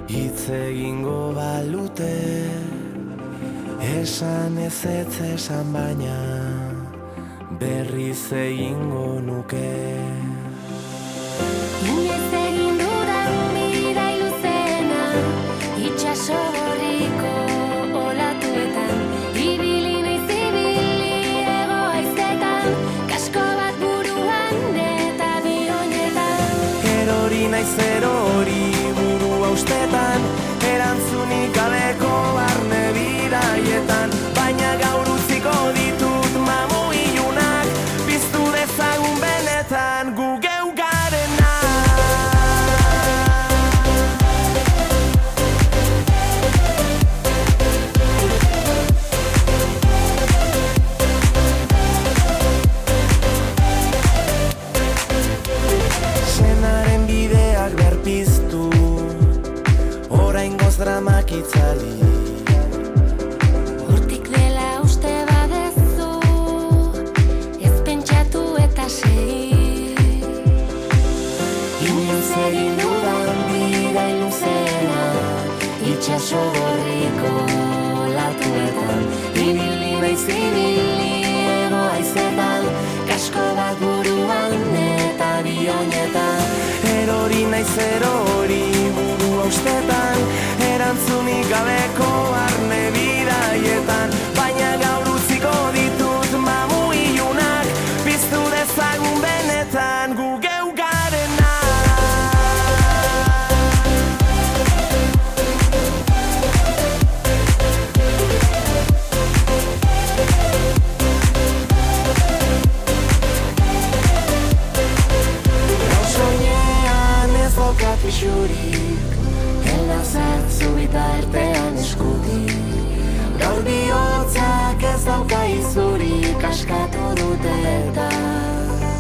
Hitz egingo balute, esan ez esan baina, berriz egingo nuke. Inoiz egin dudan bidai luzena, itxaso gorriko olatuetan, ibili naiz ibili ego haizetan, kasko bat buruan eta bionetan. Erori naiz erori burua ustetan, erantzunik gabeko barne bidaietan, baina gaur utziko ditut mamu ilunak, piztu dezagun benetan gu geu garena. Senaren bideak berpiztu, oraingoz dramak itzali. Hortik dela uste badezu, ez pentsatu eta segi. Inoiz egin dudan bidai luzena, itxaso gorriko olatuetan, ibili naiz ibili ego haizetan, kasko bat buruan eta bionetan. Erori naiz erori burua ustetan, erantzunik gabeko barne bidaietan, baina gaur utziko ditut mamu ilunak, piztu dezagun benetan gu geu garena. Soinean ez daukat pixurik, helda zartzu bitartean eskutik. Gaur bihotzak ez dauka izurik, askatu dute eta